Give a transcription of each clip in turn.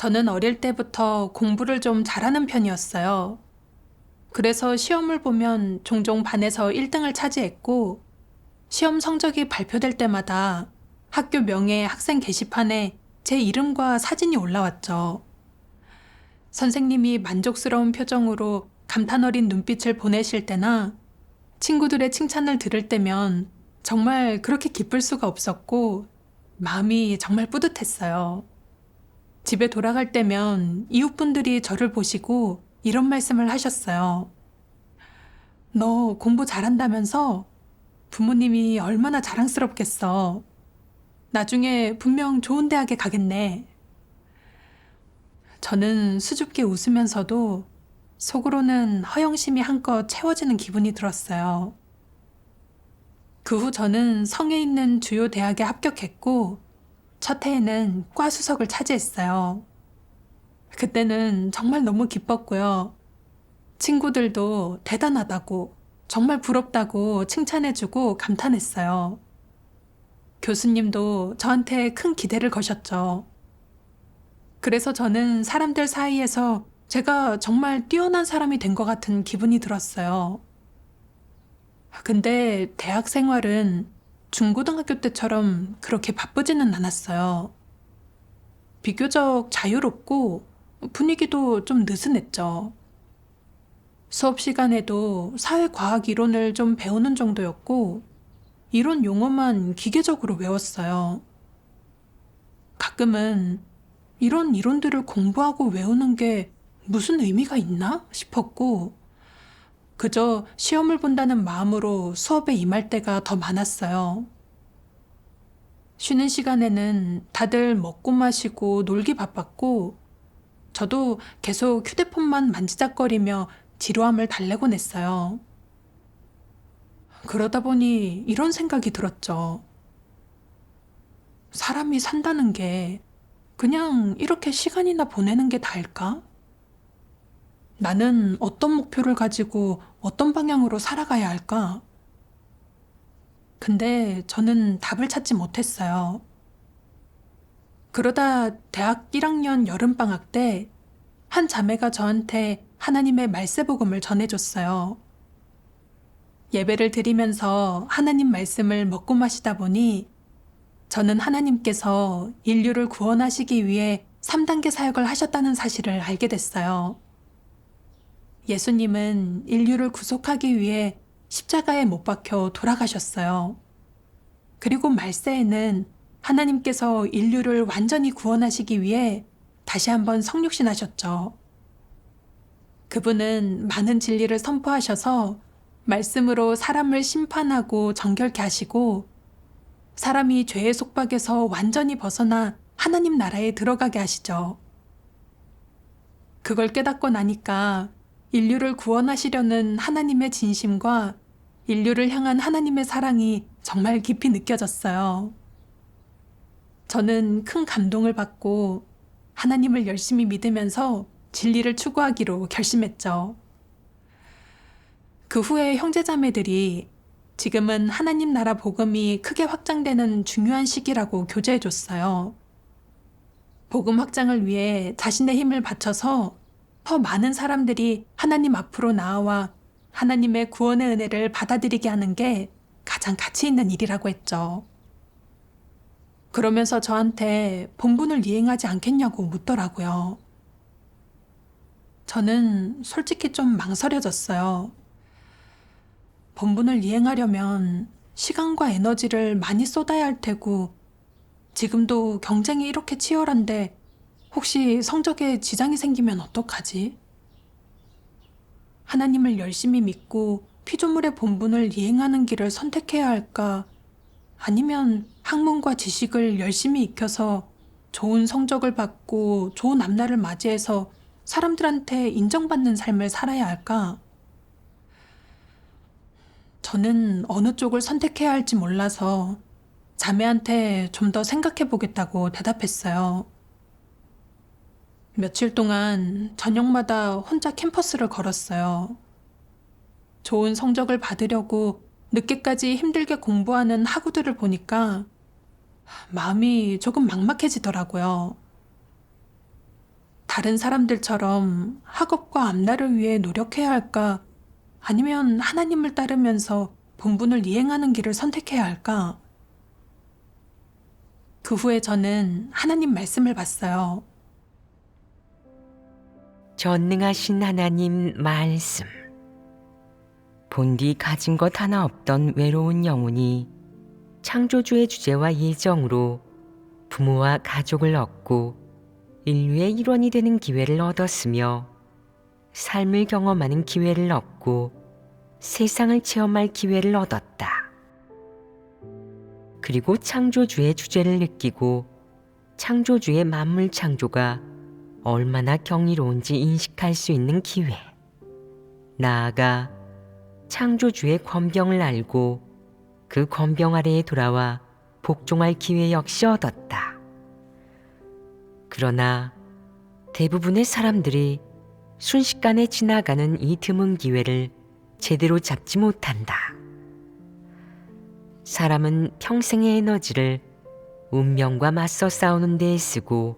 저는 어릴 때부터 공부를 좀 잘하는 편이었어요. 그래서 시험을 보면 종종 반에서 1등을 차지했고, 시험 성적이 발표될 때마다 학교 명예 학생 게시판에 제 이름과 사진이 올라왔죠. 선생님이 만족스러운 표정으로 감탄 어린 눈빛을 보내실 때나 친구들의 칭찬을 들을 때면 정말 그렇게 기쁠 수가 없었고, 마음이 정말 뿌듯했어요. 집에 돌아갈 때면 이웃분들이 저를 보시고 이런 말씀을 하셨어요. 너 공부 잘한다면서? 부모님이 얼마나 자랑스럽겠어. 나중에 분명 좋은 대학에 가겠네. 저는 수줍게 웃으면서도 속으로는 허영심이 한껏 채워지는 기분이 들었어요. 그 후 저는 성에 있는 주요 대학에 합격했고, 첫 해에는 과 수석을 차지했어요. 그때는 정말 너무 기뻤고요. 친구들도 대단하다고, 정말 부럽다고 칭찬해주고 감탄했어요. 교수님도 저한테 큰 기대를 거셨죠. 그래서 저는 사람들 사이에서 제가 정말 뛰어난 사람이 된 것 같은 기분이 들었어요. 근데 대학 생활은 중고등학교 때처럼 그렇게 바쁘지는 않았어요. 비교적 자유롭고 분위기도 좀 느슨했죠. 수업 시간에도 사회과학 이론을 좀 배우는 정도였고, 이론 용어만 기계적으로 외웠어요. 가끔은 이런 이론들을 공부하고 외우는 게 무슨 의미가 있나 싶었고, 그저 시험을 본다는 마음으로 수업에 임할 때가 더 많았어요. 쉬는 시간에는 다들 먹고 마시고 놀기 바빴고, 저도 계속 휴대폰만 만지작거리며 지루함을 달래곤 했어요. 그러다 보니 이런 생각이 들었죠. 사람이 산다는 게 그냥 이렇게 시간이나 보내는 게 다일까? 나는 어떤 목표를 가지고 어떤 방향으로 살아가야 할까? 근데 저는 답을 찾지 못했어요. 그러다 대학 1학년 여름방학 때 한 자매가 저한테 하나님의 말세복음을 전해줬어요. 예배를 드리면서 하나님 말씀을 먹고 마시다 보니 저는 하나님께서 인류를 구원하시기 위해 3단계 사역을 하셨다는 사실을 알게 됐어요. 예수님은 인류를 구속하기 위해 십자가에 못 박혀 돌아가셨어요. 그리고 말세에는 하나님께서 인류를 완전히 구원하시기 위해 다시 한번 성육신하셨죠. 그분은 많은 진리를 선포하셔서 말씀으로 사람을 심판하고 정결케 하시고, 사람이 죄의 속박에서 완전히 벗어나 하나님 나라에 들어가게 하시죠. 그걸 깨닫고 나니까 인류를 구원하시려는 하나님의 진심과 인류를 향한 하나님의 사랑이 정말 깊이 느껴졌어요. 저는 큰 감동을 받고 하나님을 열심히 믿으면서 진리를 추구하기로 결심했죠. 그 후에 형제자매들이 지금은 하나님 나라 복음이 크게 확장되는 중요한 시기라고 교제해줬어요. 복음 확장을 위해 자신의 힘을 바쳐서 더 많은 사람들이 하나님 앞으로 나아와 하나님의 구원의 은혜를 받아들이게 하는 게 가장 가치 있는 일이라고 했죠. 그러면서 저한테 본분을 이행하지 않겠냐고 묻더라고요. 저는 솔직히 좀 망설여졌어요. 본분을 이행하려면 시간과 에너지를 많이 쏟아야 할 테고, 지금도 경쟁이 이렇게 치열한데 혹시 성적에 지장이 생기면 어떡하지? 하나님을 열심히 믿고 피조물의 본분을 이행하는 길을 선택해야 할까? 아니면 학문과 지식을 열심히 익혀서 좋은 성적을 받고 좋은 앞날을 맞이해서 사람들한테 인정받는 삶을 살아야 할까? 저는 어느 쪽을 선택해야 할지 몰라서 자매한테 좀 더 생각해 보겠다고 대답했어요. 며칠 동안 저녁마다 혼자 캠퍼스를 걸었어요. 좋은 성적을 받으려고 늦게까지 힘들게 공부하는 학우들을 보니까 마음이 조금 막막해지더라고요. 다른 사람들처럼 학업과 앞날을 위해 노력해야 할까? 아니면 하나님을 따르면서 본분을 이행하는 길을 선택해야 할까? 그 후에 저는 하나님 말씀을 봤어요. 전능하신 하나님 말씀. 본디 가진 것 하나 없던 외로운 영혼이 창조주의 주제와 예정으로 부모와 가족을 얻고 인류의 일원이 되는 기회를 얻었으며 삶을 경험하는 기회를 얻고 세상을 체험할 기회를 얻었다. 그리고 창조주의 주제를 느끼고 창조주의 만물 창조가 얼마나 경이로운지 인식할 수 있는 기회. 나아가 창조주의 권병을 알고 그 권병 아래에 돌아와 복종할 기회 역시 얻었다. 그러나 대부분의 사람들이 순식간에 지나가는 이 드문 기회를 제대로 잡지 못한다. 사람은 평생의 에너지를 운명과 맞서 싸우는 데에 쓰고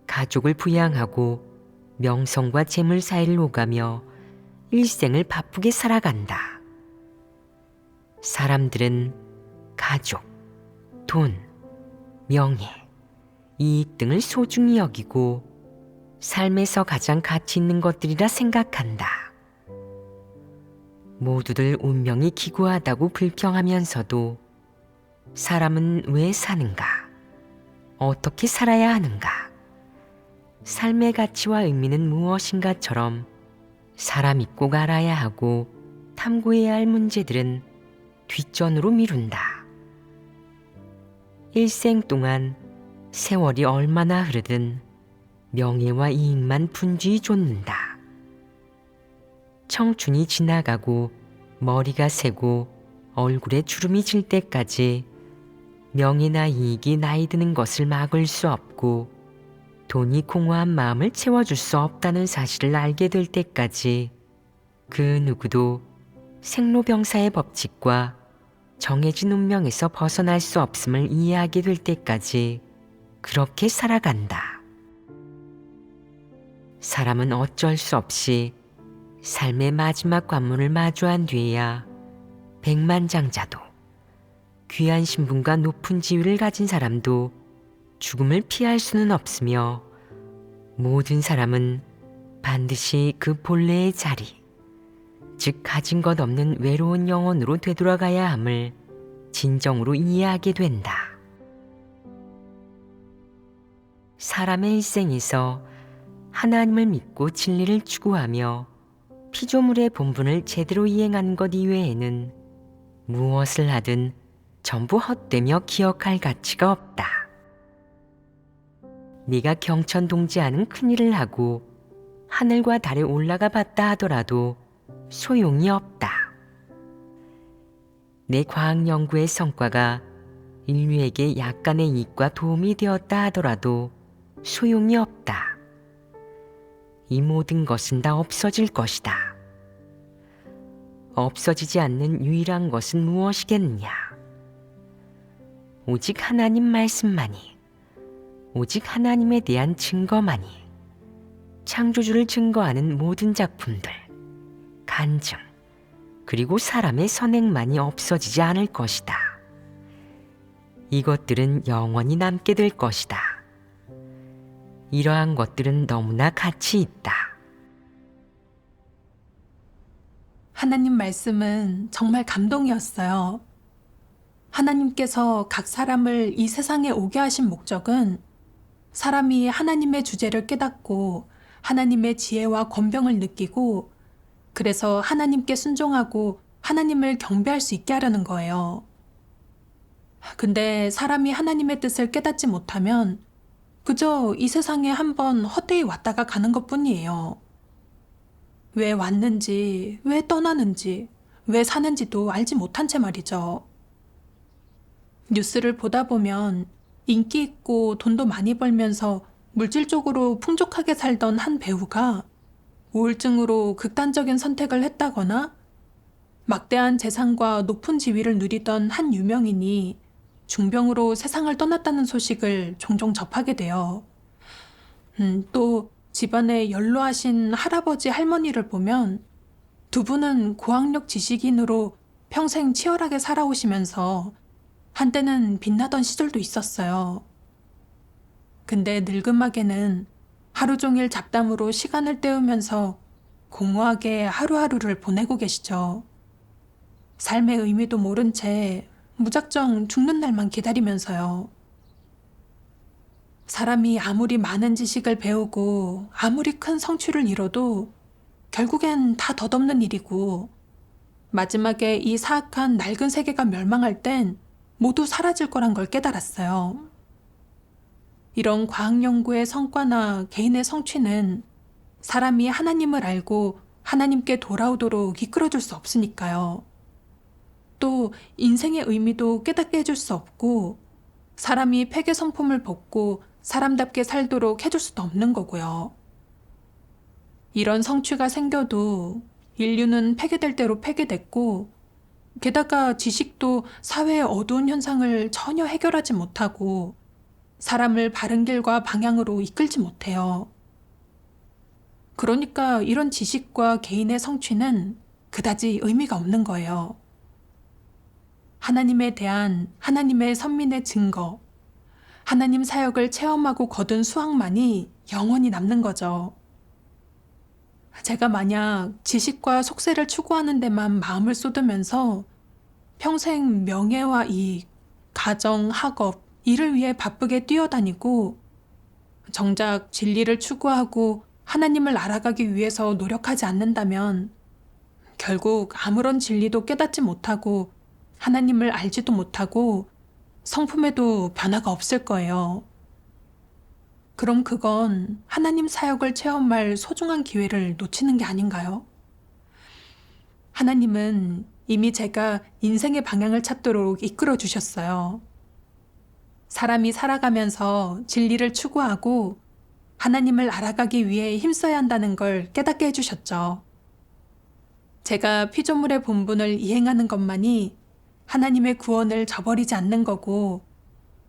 가족을 부양하고 명성과 재물 사이를 오가며 일생을 바쁘게 살아간다. 사람들은 가족, 돈, 명예, 이익 등을 소중히 여기고 삶에서 가장 가치 있는 것들이라 생각한다. 모두들 운명이 기구하다고 불평하면서도 사람은 왜 사는가? 어떻게 살아야 하는가? 삶의 가치와 의미는 무엇인가처럼 사람이 꼭 알아야 하고 탐구해야 할 문제들은 뒷전으로 미룬다. 일생 동안 세월이 얼마나 흐르든 명예와 이익만 분주히 좇는다. 청춘이 지나가고 머리가 새고 얼굴에 주름이 질 때까지 명예나 이익이 나이 드는 것을 막을 수 없고 돈이 공허한 마음을 채워줄 수 없다는 사실을 알게 될 때까지 그 누구도 생로병사의 법칙과 정해진 운명에서 벗어날 수 없음을 이해하게 될 때까지 그렇게 살아간다. 사람은 어쩔 수 없이 삶의 마지막 관문을 마주한 뒤에야 백만장자도 귀한 신분과 높은 지위를 가진 사람도 죽음을 피할 수는 없으며 모든 사람은 반드시 그 본래의 자리, 즉 가진 것 없는 외로운 영혼으로 되돌아가야 함을 진정으로 이해하게 된다. 사람의 일생에서 하나님을 믿고 진리를 추구하며 피조물의 본분을 제대로 이행하는 것 이외에는 무엇을 하든 전부 헛되며 기억할 가치가 없다. 네가 경천동지하는 큰일을 하고 하늘과 달에 올라가 봤다 하더라도 소용이 없다. 내 과학 연구의 성과가 인류에게 약간의 이익과 도움이 되었다 하더라도 소용이 없다. 이 모든 것은 다 없어질 것이다. 없어지지 않는 유일한 것은 무엇이겠느냐? 오직 하나님 말씀만이, 오직 하나님에 대한 증거만이, 창조주를 증거하는 모든 작품들, 간증, 그리고 사람의 선행만이 없어지지 않을 것이다. 이것들은 영원히 남게 될 것이다. 이러한 것들은 너무나 가치 있다. 하나님 말씀은 정말 감동이었어요. 하나님께서 각 사람을 이 세상에 오게 하신 목적은 사람이 하나님의 주제를 깨닫고 하나님의 지혜와 권병을 느끼고 그래서 하나님께 순종하고 하나님을 경배할 수 있게 하려는 거예요. 근데 사람이 하나님의 뜻을 깨닫지 못하면 그저 이 세상에 한번 헛되이 왔다가 가는 것뿐이에요. 왜 왔는지, 왜 떠나는지, 왜 사는지도 알지 못한 채 말이죠. 뉴스를 보다 보면 인기 있고 돈도 많이 벌면서 물질적으로 풍족하게 살던 한 배우가 우울증으로 극단적인 선택을 했다거나 막대한 재산과 높은 지위를 누리던 한 유명인이 중병으로 세상을 떠났다는 소식을 종종 접하게 돼요. 또 집안에 연로하신 할아버지 할머니를 보면 두 분은 고학력 지식인으로 평생 치열하게 살아오시면서 한때는 빛나던 시절도 있었어요. 근데 늙음하게는 하루 종일 잡담으로 시간을 때우면서 공허하게 하루하루를 보내고 계시죠. 삶의 의미도 모른 채 무작정 죽는 날만 기다리면서요. 사람이 아무리 많은 지식을 배우고 아무리 큰 성취를 이뤄도 결국엔 다 덧없는 일이고 마지막에 이 사악한 낡은 세계가 멸망할 땐 모두 사라질 거란 걸 깨달았어요. 이런 과학 연구의 성과나 개인의 성취는 사람이 하나님을 알고 하나님께 돌아오도록 이끌어줄 수 없으니까요. 또 인생의 의미도 깨닫게 해줄 수 없고 사람이 폐괴 성품을 벗고 사람답게 살도록 해줄 수도 없는 거고요. 이런 성취가 생겨도 인류는 폐괴될 대로 폐괴됐고 게다가 지식도 사회의 어두운 현상을 전혀 해결하지 못하고 사람을 바른 길과 방향으로 이끌지 못해요. 그러니까 이런 지식과 개인의 성취는 그다지 의미가 없는 거예요. 하나님에 대한 하나님의 선민의 증거, 하나님 사역을 체험하고 거둔 수확만이 영원히 남는 거죠. 제가 만약 지식과 속세를 추구하는 데만 마음을 쏟으면서 평생 명예와 이익, 가정, 학업, 일을 위해 바쁘게 뛰어다니고 정작 진리를 추구하고 하나님을 알아가기 위해서 노력하지 않는다면 결국 아무런 진리도 깨닫지 못하고 하나님을 알지도 못하고 성품에도 변화가 없을 거예요. 그럼 그건 하나님 사역을 체험할 소중한 기회를 놓치는 게 아닌가요? 하나님은 이미 제가 인생의 방향을 찾도록 이끌어 주셨어요. 사람이 살아가면서 진리를 추구하고 하나님을 알아가기 위해 힘써야 한다는 걸 깨닫게 해주셨죠. 제가 피조물의 본분을 이행하는 것만이 하나님의 구원을 저버리지 않는 거고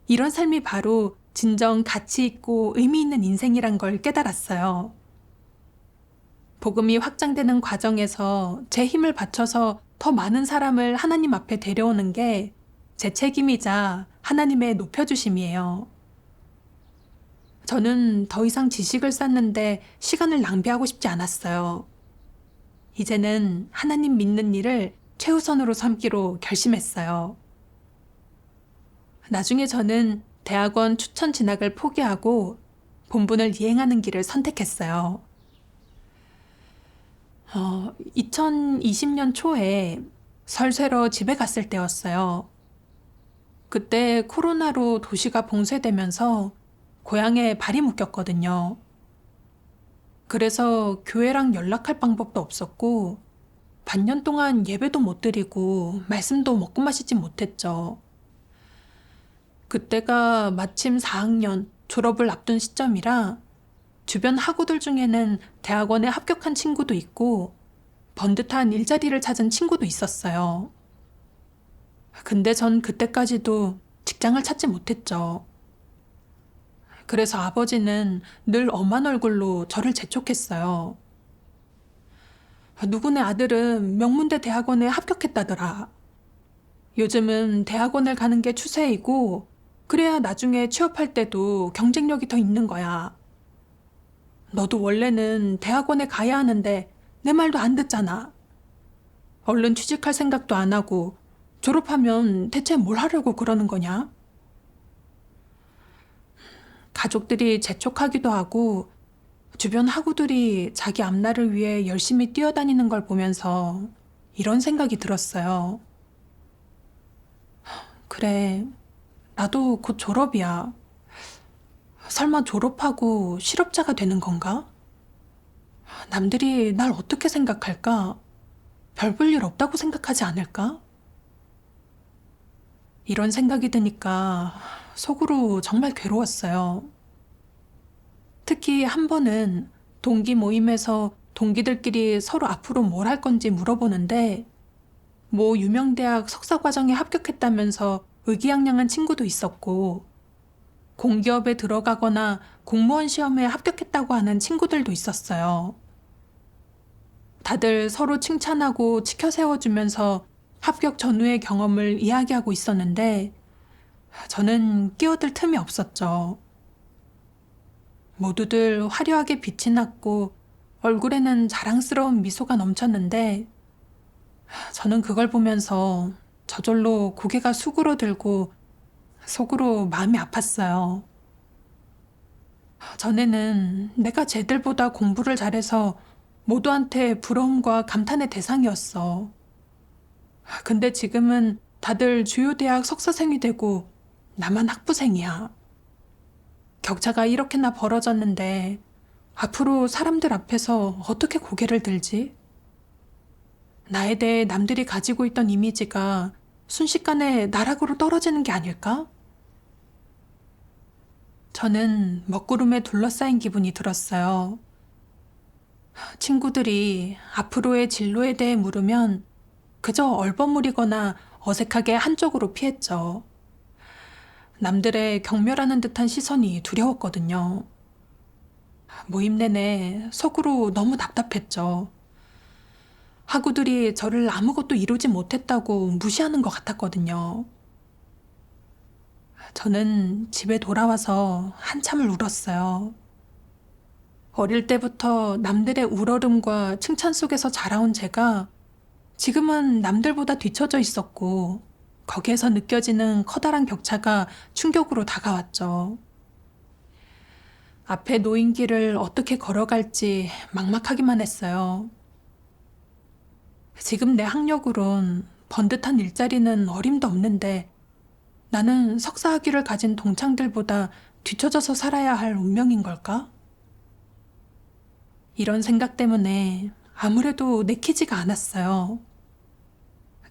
이런 삶이 바로 진정 가치 있고 의미 있는 인생이란 걸 깨달았어요. 복음이 확장되는 과정에서 제 힘을 바쳐서 더 많은 사람을 하나님 앞에 데려오는 게 제 책임이자 하나님의 높여주심이에요. 저는 더 이상 지식을 쌓는데 시간을 낭비하고 싶지 않았어요. 이제는 하나님 믿는 일을 최우선으로 삼기로 결심했어요. 나중에 저는 대학원 추천 진학을 포기하고 본분을 이행하는 길을 선택했어요. 2020년 초에 설 쇠러 집에 갔을 때였어요. 그때 코로나로 도시가 봉쇄되면서 고향에 발이 묶였거든요. 그래서 교회랑 연락할 방법도 없었고 반년 동안 예배도 못 드리고 말씀도 먹고 마시지 못했죠. 그때가 마침 4학년 졸업을 앞둔 시점이라 주변 학우들 중에는 대학원에 합격한 친구도 있고 번듯한 일자리를 찾은 친구도 있었어요. 근데 전 그때까지도 직장을 찾지 못했죠. 그래서 아버지는 늘 엄한 얼굴로 저를 재촉했어요. 누구네 아들은 명문대 대학원에 합격했다더라. 요즘은 대학원을 가는 게 추세이고 그래야 나중에 취업할 때도 경쟁력이 더 있는 거야. 너도 원래는 대학원에 가야 하는데 내 말도 안 듣잖아. 얼른 취직할 생각도 안 하고 졸업하면 대체 뭘 하려고 그러는 거냐? 가족들이 재촉하기도 하고 주변 학우들이 자기 앞날을 위해 열심히 뛰어다니는 걸 보면서 이런 생각이 들었어요. 그래, 나도 곧 졸업이야. 설마 졸업하고 실업자가 되는 건가? 남들이 날 어떻게 생각할까? 별 볼 일 없다고 생각하지 않을까? 이런 생각이 드니까 속으로 정말 괴로웠어요. 특히 한 번은 동기 모임에서 동기들끼리 서로 앞으로 뭘 할 건지 물어보는데 뭐 유명 대학 석사 과정에 합격했다면서 의기양양한 친구도 있었고 공기업에 들어가거나 공무원 시험에 합격했다고 하는 친구들도 있었어요. 다들 서로 칭찬하고 치켜 세워주면서 합격 전후의 경험을 이야기하고 있었는데 저는 끼어들 틈이 없었죠. 모두들 화려하게 빛이 났고 얼굴에는 자랑스러운 미소가 넘쳤는데 저는 그걸 보면서 저절로 고개가 수그러들고 속으로 마음이 아팠어요. 전에는 내가 쟤들보다 공부를 잘해서 모두한테 부러움과 감탄의 대상이었어. 근데 지금은 다들 주요 대학 석사생이 되고 나만 학부생이야. 격차가 이렇게나 벌어졌는데 앞으로 사람들 앞에서 어떻게 고개를 들지? 나에 대해 남들이 가지고 있던 이미지가 순식간에 나락으로 떨어지는 게 아닐까? 저는 먹구름에 둘러싸인 기분이 들었어요. 친구들이 앞으로의 진로에 대해 물으면 그저 얼버무리거나 어색하게 한쪽으로 피했죠. 남들의 경멸하는 듯한 시선이 두려웠거든요. 모임 내내 속으로 너무 답답했죠. 학우들이 저를 아무것도 이루지 못했다고 무시하는 것 같았거든요. 저는 집에 돌아와서 한참을 울었어요. 어릴 때부터 남들의 울얼음과 칭찬 속에서 자라온 제가 지금은 남들보다 뒤처져 있었고 거기에서 느껴지는 커다란 격차가 충격으로 다가왔죠. 앞에 놓인 길을 어떻게 걸어갈지 막막하기만 했어요. 지금 내 학력으론 번듯한 일자리는 어림도 없는데 나는 석사학위를 가진 동창들보다 뒤처져서 살아야 할 운명인 걸까? 이런 생각 때문에 아무래도 내키지가 않았어요.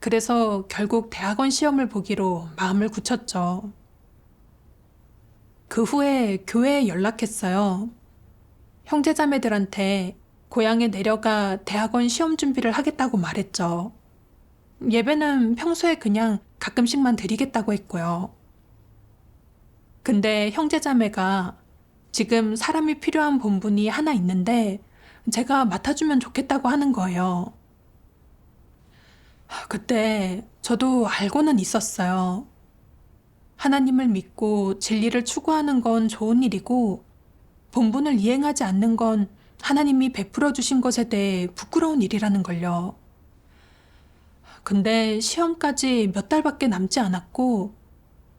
그래서 결국 대학원 시험을 보기로 마음을 굳혔죠. 그 후에 교회에 연락했어요. 형제자매들한테 고향에 내려가 대학원 시험 준비를 하겠다고 말했죠. 예배는 평소에 그냥 가끔씩만 드리겠다고 했고요. 근데 형제자매가 지금 사람이 필요한 본분이 하나 있는데 제가 맡아주면 좋겠다고 하는 거예요. 그때 저도 알고는 있었어요. 하나님을 믿고 진리를 추구하는 건 좋은 일이고 본분을 이행하지 않는 건 하나님이 베풀어 주신 것에 대해 부끄러운 일이라는 걸요. 근데 시험까지 몇 달밖에 남지 않았고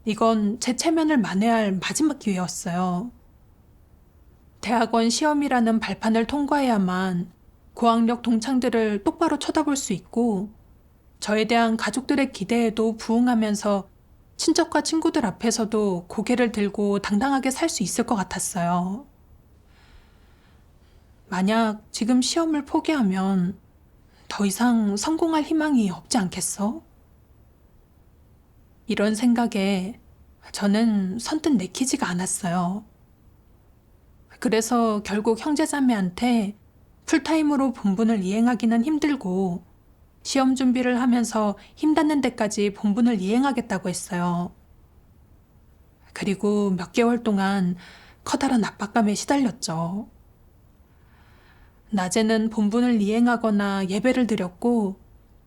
이건 제 체면을 만회할 마지막 기회였어요. 대학원 시험이라는 발판을 통과해야만 고학력 동창들을 똑바로 쳐다볼 수 있고 저에 대한 가족들의 기대에도 부응하면서 친척과 친구들 앞에서도 고개를 들고 당당하게 살 수 있을 것 같았어요. 만약 지금 시험을 포기하면 더 이상 성공할 희망이 없지 않겠어? 이런 생각에 저는 선뜻 내키지가 않았어요. 그래서 결국 형제자매한테 풀타임으로 본분을 이행하기는 힘들고 시험 준비를 하면서 힘닿는 데까지 본분을 이행하겠다고 했어요. 그리고 몇 개월 동안 커다란 압박감에 시달렸죠. 낮에는 본분을 이행하거나 예배를 드렸고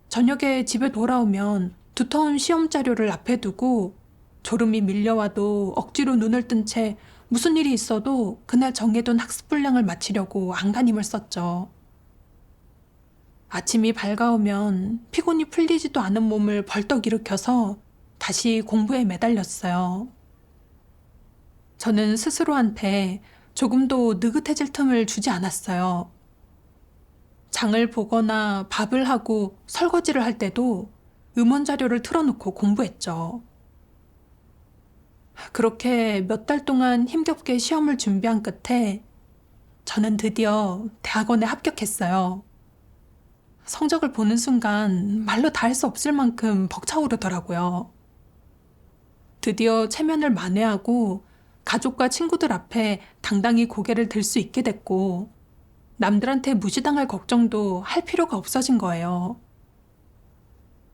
저녁에 집에 돌아오면 두터운 시험 자료를 앞에 두고 졸음이 밀려와도 억지로 눈을 뜬 채 무슨 일이 있어도 그날 정해둔 학습 분량을 마치려고 안간힘을 썼죠. 아침이 밝아오면 피곤이 풀리지도 않은 몸을 벌떡 일으켜서 다시 공부에 매달렸어요. 저는 스스로한테 조금도 느긋해질 틈을 주지 않았어요. 장을 보거나 밥을 하고 설거지를 할 때도 음원 자료를 틀어놓고 공부했죠. 그렇게 몇 달 동안 힘겹게 시험을 준비한 끝에 저는 드디어 대학원에 합격했어요. 성적을 보는 순간 말로 다 할 수 없을 만큼 벅차오르더라고요. 드디어 체면을 만회하고 가족과 친구들 앞에 당당히 고개를 들 수 있게 됐고 남들한테 무시당할 걱정도 할 필요가 없어진 거예요.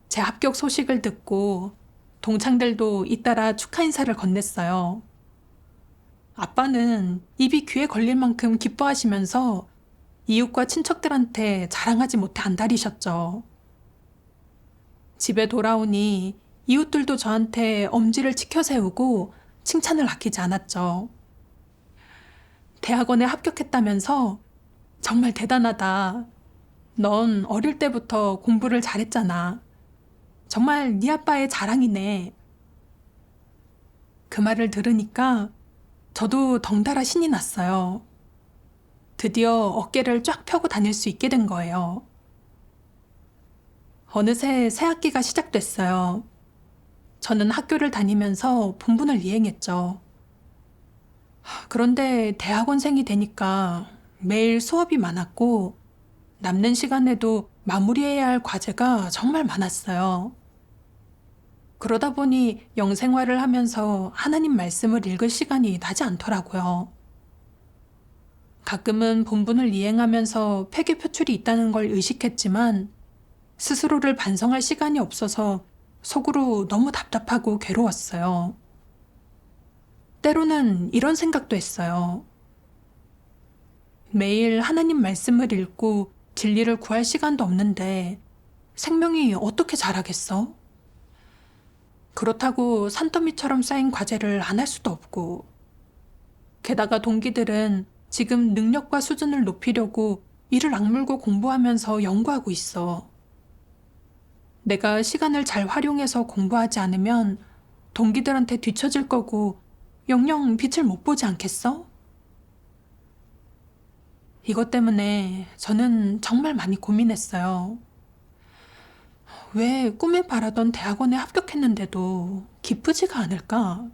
제 합격 소식을 듣고 동창들도 잇따라 축하 인사를 건넸어요. 아빠는 입이 귀에 걸릴 만큼 기뻐하시면서 이웃과 친척들한테 자랑하지 못해 안달이셨죠. 집에 돌아오니 이웃들도 저한테 엄지를 치켜 세우고 칭찬을 아끼지 않았죠. 대학원에 합격했다면서 정말 대단하다. 넌 어릴 때부터 공부를 잘했잖아. 정말 네 아빠의 자랑이네. 그 말을 들으니까 저도 덩달아 신이 났어요. 드디어 어깨를 쫙 펴고 다닐 수 있게 된 거예요. 어느새 새 학기가 시작됐어요. 저는 학교를 다니면서 본분을 이행했죠. 그런데 대학원생이 되니까 매일 수업이 많았고 남는 시간에도 마무리해야 할 과제가 정말 많았어요. 그러다 보니 영생활을 하면서 하나님 말씀을 읽을 시간이 나지 않더라고요. 가끔은 본분을 이행하면서 폐기 표출이 있다는 걸 의식했지만 스스로를 반성할 시간이 없어서 속으로 너무 답답하고 괴로웠어요. 때로는 이런 생각도 했어요. 매일 하나님 말씀을 읽고 진리를 구할 시간도 없는데 생명이 어떻게 자라겠어? 그렇다고 산더미처럼 쌓인 과제를 안 할 수도 없고 게다가 동기들은 지금 능력과 수준을 높이려고 이를 악물고 공부하면서 연구하고 있어. 내가 시간을 잘 활용해서 공부하지 않으면 동기들한테 뒤처질 거고 영영 빛을 못 보지 않겠어? 이것 때문에 저는 정말 많이 고민했어요. 왜 꿈에 바라던 대학원에 합격했는데도 기쁘지가 않을까?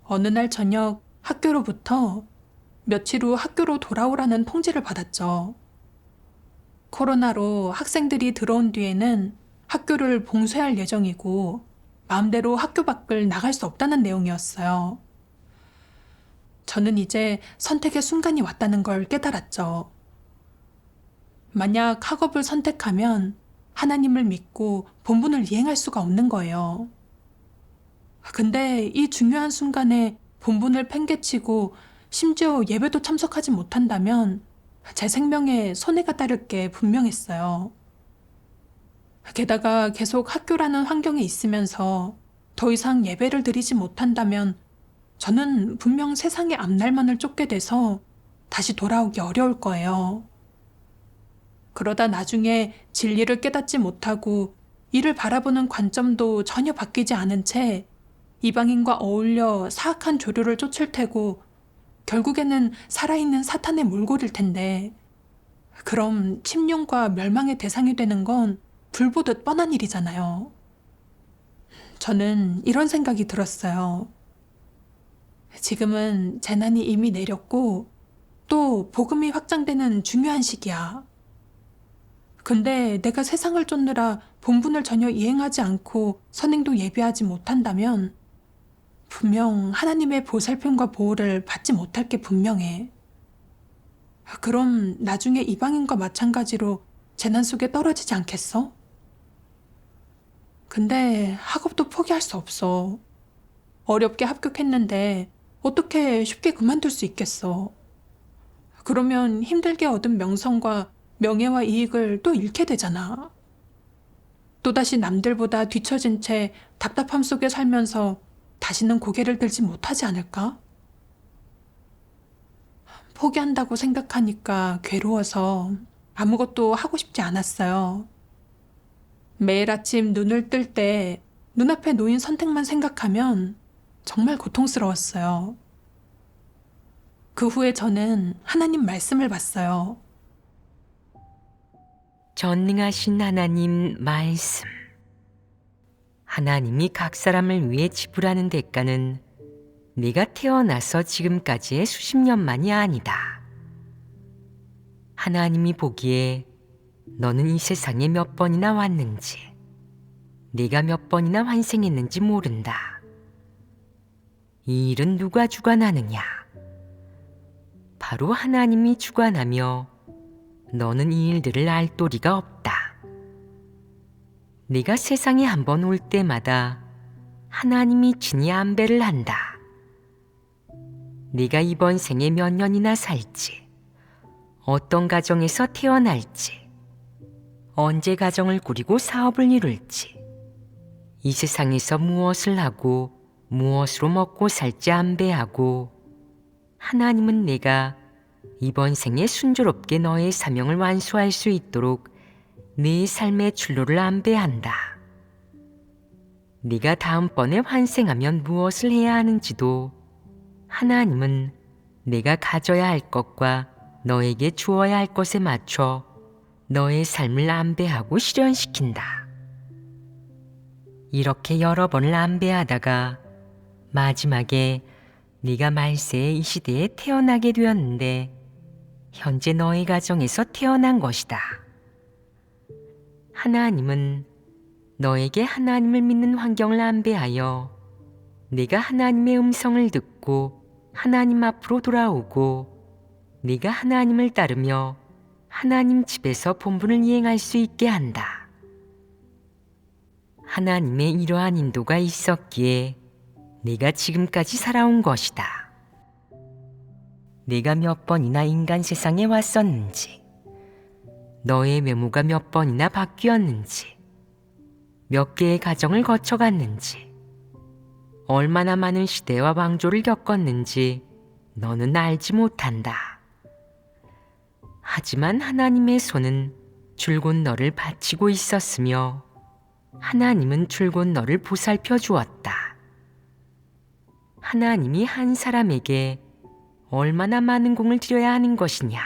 어느 날 저녁 학교로부터 며칠 후 학교로 돌아오라는 통지를 받았죠. 코로나로 학생들이 들어온 뒤에는 학교를 봉쇄할 예정이고 마음대로 학교 밖을 나갈 수 없다는 내용이었어요. 저는 이제 선택의 순간이 왔다는 걸 깨달았죠. 만약 학업을 선택하면 하나님을 믿고 본분을 이행할 수가 없는 거예요. 근데 이 중요한 순간에 본분을 팽개치고 심지어 예배도 참석하지 못한다면 제 생명에 손해가 따를 게 분명했어요. 게다가 계속 학교라는 환경에 있으면서 더 이상 예배를 드리지 못한다면 저는 분명 세상의 앞날만을 쫓게 돼서 다시 돌아오기 어려울 거예요. 그러다 나중에 진리를 깨닫지 못하고 이를 바라보는 관점도 전혀 바뀌지 않은 채 이방인과 어울려 사악한 조류를 쫓을 테고 결국에는 살아있는 사탄에 몰골일 텐데 그럼 침륜과 멸망의 대상이 되는 건 불보듯 뻔한 일이잖아요. 저는 이런 생각이 들었어요. 지금은 재난이 이미 내렸고 또 복음이 확장되는 중요한 시기야. 근데 내가 세상을 쫓느라 본분을 전혀 이행하지 않고 선행도 예비하지 못한다면 분명 하나님의 보살핌과 보호를 받지 못할 게 분명해. 그럼 나중에 이방인과 마찬가지로 재난 속에 떨어지지 않겠어? 근데 학업도 포기할 수 없어. 어렵게 합격했는데 어떻게 쉽게 그만둘 수 있겠어? 그러면 힘들게 얻은 명성과 명예와 이익을 또 잃게 되잖아. 또다시 남들보다 뒤처진 채 답답함 속에 살면서 다시는 고개를 들지 못하지 않을까? 포기한다고 생각하니까 괴로워서 아무것도 하고 싶지 않았어요. 매일 아침 눈을 뜰 때 눈앞에 놓인 선택만 생각하면 정말 고통스러웠어요. 그 후에 저는 하나님 말씀을 봤어요. 전능하신 하나님 말씀. 하나님이 각 사람을 위해 지불하는 대가는 네가 태어나서 지금까지의 수십 년만이 아니다. 하나님이 보기에 너는 이 세상에 몇 번이나 왔는지, 네가 몇 번이나 환생했는지 모른다. 이 일은 누가 주관하느냐? 바로 하나님이 주관하며 너는 이 일들을 알 도리가 없다. 네가 세상에 한 번 올 때마다 하나님이 친히 안배를 한다. 네가 이번 생에 몇 년이나 살지, 어떤 가정에서 태어날지, 언제 가정을 꾸리고 사업을 이룰지, 이 세상에서 무엇을 하고 무엇으로 먹고 살지 안배하고, 하나님은 내가 이번 생에 순조롭게 너의 사명을 완수할 수 있도록 네 삶의 출로를 안배한다. 네가 다음번에 환생하면 무엇을 해야 하는지도 하나님은 내가 가져야 할 것과 너에게 주어야 할 것에 맞춰 너의 삶을 안배하고 실현시킨다. 이렇게 여러 번을 안배하다가 마지막에 네가 말세의 이 시대에 태어나게 되었는데 현재 너의 가정에서 태어난 것이다. 하나님은 너에게 하나님을 믿는 환경을 안배하여 네가 하나님의 음성을 듣고 하나님 앞으로 돌아오고 네가 하나님을 따르며 하나님 집에서 본분을 이행할 수 있게 한다. 하나님의 이러한 인도가 있었기에 네가 지금까지 살아온 것이다. 네가 몇 번이나 인간 세상에 왔었는지, 너의 외모가 몇 번이나 바뀌었는지, 몇 개의 가정을 거쳐갔는지, 얼마나 많은 시대와 왕조를 겪었는지 너는 알지 못한다. 하지만 하나님의 손은 줄곧 너를 바치고 있었으며 하나님은 줄곧 너를 보살펴 주었다. 하나님이 한 사람에게 얼마나 많은 공을 들여야 하는 것이냐.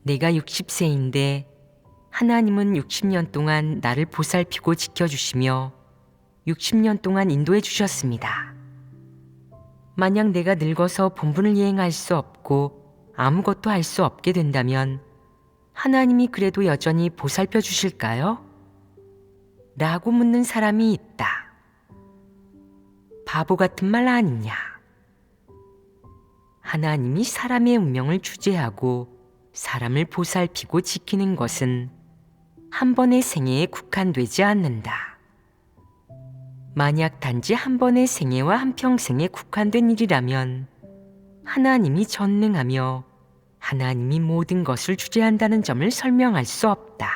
내가 60세인데 하나님은 60년 동안 나를 보살피고 지켜주시며 60년 동안 인도해 주셨습니다. 만약 내가 늙어서 본분을 이행할 수 없고 아무것도 할 수 없게 된다면 하나님이 그래도 여전히 보살펴 주실까요? 라고 묻는 사람이 있다. 바보 같은 말 아니냐? 하나님이 사람의 운명을 주재하고 사람을 보살피고 지키는 것은 한 번의 생애에 국한되지 않는다. 만약 단지 한 번의 생애와 한평생에 국한된 일이라면 하나님이 전능하며 하나님이 모든 것을 주재한다는 점을 설명할 수 없다.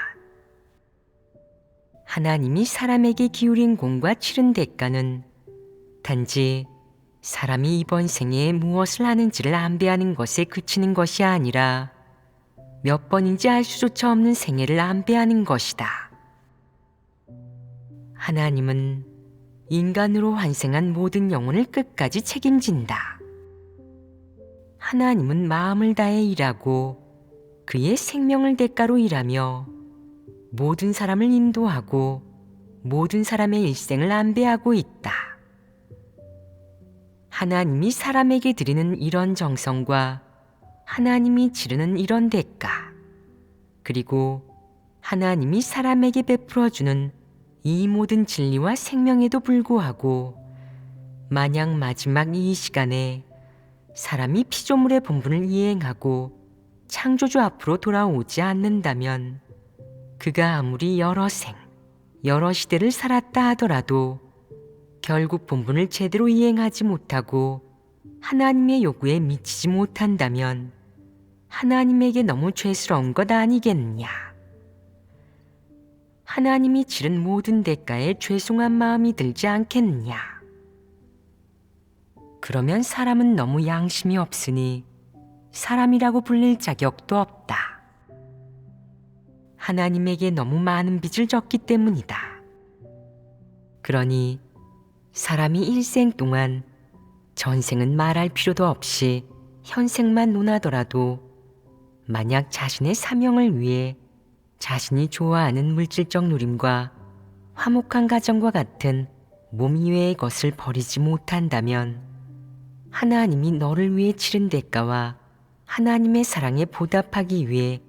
하나님이 사람에게 기울인 공과 치른 대가는 단지 사람이 이번 생에 무엇을 하는지를 안배하는 것에 그치는 것이 아니라 몇 번인지 알 수조차 없는 생애를 안배하는 것이다. 하나님은 인간으로 환생한 모든 영혼을 끝까지 책임진다. 하나님은 마음을 다해 일하고 그의 생명을 대가로 일하며 모든 사람을 인도하고 모든 사람의 일생을 안배하고 있다. 하나님이 사람에게 드리는 이런 정성과 하나님이 치르는 이런 대가, 그리고 하나님이 사람에게 베풀어주는 이 모든 진리와 생명에도 불구하고 만약 마지막 이 시간에 사람이 피조물의 본분을 이행하고 창조주 앞으로 돌아오지 않는다면 그가 아무리 여러 생, 여러 시대를 살았다 하더라도 결국 본분을 제대로 이행하지 못하고 하나님의 요구에 미치지 못한다면 하나님에게 너무 죄스러운 것 아니겠느냐. 하나님이 치른 모든 대가에 죄송한 마음이 들지 않겠느냐. 그러면 사람은 너무 양심이 없으니 사람이라고 불릴 자격도 없다. 하나님에게 너무 많은 빚을 졌기 때문이다. 그러니 사람이 일생 동안 전생은 말할 필요도 없이 현생만 논하더라도 만약 자신의 사명을 위해 자신이 좋아하는 물질적 누림과 화목한 가정과 같은 몸 이외의 것을 버리지 못한다면 하나님이 너를 위해 치른 대가와 하나님의 사랑에 보답하기 위해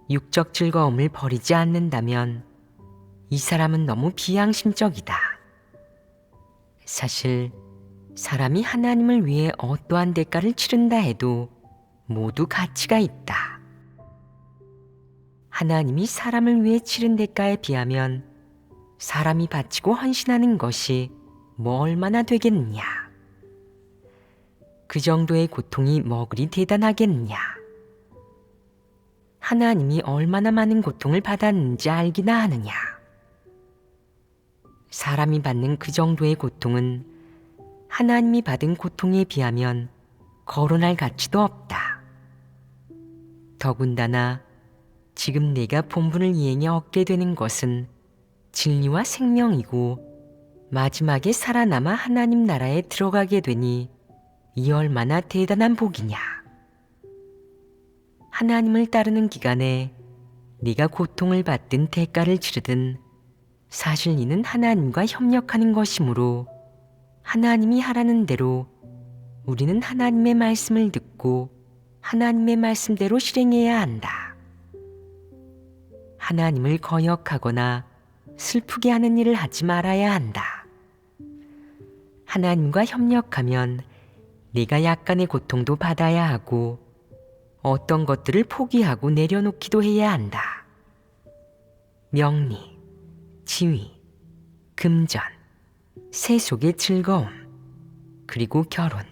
육적 즐거움을 버리지 않는다면 이 사람은 너무 비양심적이다. 사실 사람이 하나님을 위해 어떠한 대가를 치른다 해도 모두 가치가 있다. 하나님이 사람을 위해 치른 대가에 비하면 사람이 바치고 헌신하는 것이 뭐 얼마나 되겠느냐. 그 정도의 고통이 뭐 그리 대단하겠느냐. 하나님이 얼마나 많은 고통을 받았는지 알기나 하느냐. 사람이 받는 그 정도의 고통은 하나님이 받은 고통에 비하면 거론할 가치도 없다. 더군다나 지금 내가 본분을 이행해 얻게 되는 것은 진리와 생명이고 마지막에 살아남아 하나님 나라에 들어가게 되니 이 얼마나 대단한 복이냐. 하나님을 따르는 기간에 네가 고통을 받든 대가를 치르든 사실 이는 하나님과 협력하는 것이므로 하나님이 하라는 대로 우리는 하나님의 말씀을 듣고 하나님의 말씀대로 실행해야 한다. 하나님을 거역하거나 슬프게 하는 일을 하지 말아야 한다. 하나님과 협력하면 네가 약간의 고통도 받아야 하고 어떤 것들을 포기하고 내려놓기도 해야 한다. 명리, 지위, 금전, 세속의 즐거움, 그리고 결혼,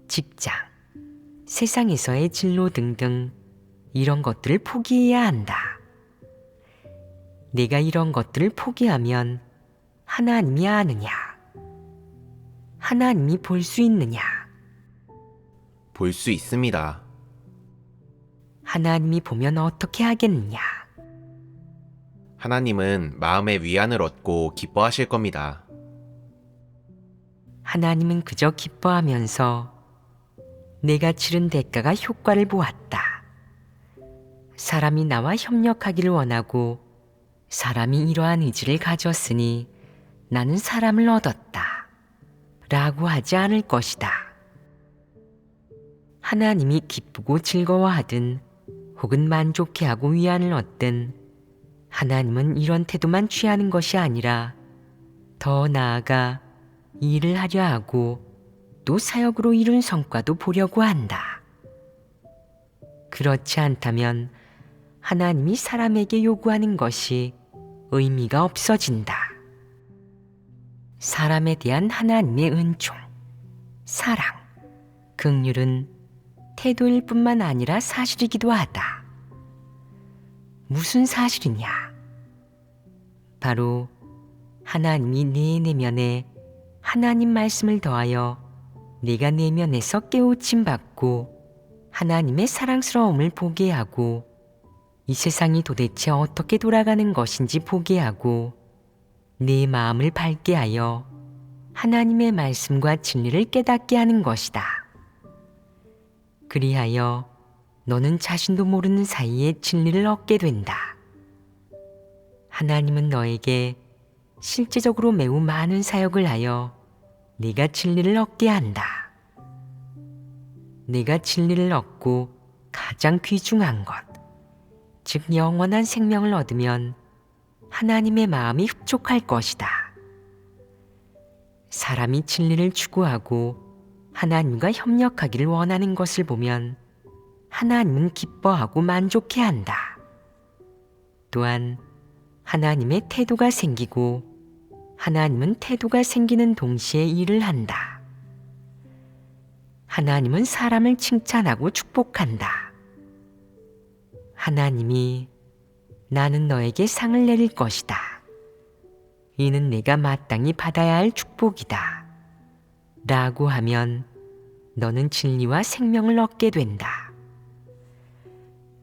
직장, 세상에서의 진로 등등 이런 것들을 포기해야 한다. 내가 이런 것들을 포기하면 하나님이 아느냐? 하나님이 볼 수 있느냐? 볼 수 있습니다. 하나님이 보면 어떻게 하겠느냐? 하나님은 마음의 위안을 얻고 기뻐하실 겁니다. 하나님은 그저 기뻐하면서 내가 치른 대가가 효과를 보았다. 사람이 나와 협력하기를 원하고 사람이 이러한 의지를 가졌으니 나는 사람을 얻었다. 라고 하지 않을 것이다. 하나님이 기쁘고 즐거워하든 혹은 만족해하고 위안을 얻든 하나님은 이런 태도만 취하는 것이 아니라 더 나아가 일을 하려 하고 또 사역으로 이룬 성과도 보려고 한다. 그렇지 않다면 하나님이 사람에게 요구하는 것이 의미가 없어진다. 사람에 대한 하나님의 은총, 사랑, 긍휼은 태도일 뿐만 아니라 사실이기도 하다. 무슨 사실이냐? 바로 하나님이 네 내면에 하나님 말씀을 더하여 네가 내면에서 깨우침 받고 하나님의 사랑스러움을 보게 하고 이 세상이 도대체 어떻게 돌아가는 것인지 보게 하고 네 마음을 밝게 하여 하나님의 말씀과 진리를 깨닫게 하는 것이다. 그리하여 너는 자신도 모르는 사이에 진리를 얻게 된다. 하나님은 너에게 실제적으로 매우 많은 사역을 하여 네가 진리를 얻게 한다. 네가 진리를 얻고 가장 귀중한 것, 즉 영원한 생명을 얻으면 하나님의 마음이 흡족할 것이다. 사람이 진리를 추구하고 하나님과 협력하기를 원하는 것을 보면 하나님은 기뻐하고 만족해한다. 또한 하나님의 태도가 생기고 하나님은 태도가 생기는 동시에 일을 한다. 하나님은 사람을 칭찬하고 축복한다. 하나님이 나는 너에게 상을 내릴 것이다. 이는 내가 마땅히 받아야 할 축복이다. 라고 하면 너는 진리와 생명을 얻게 된다.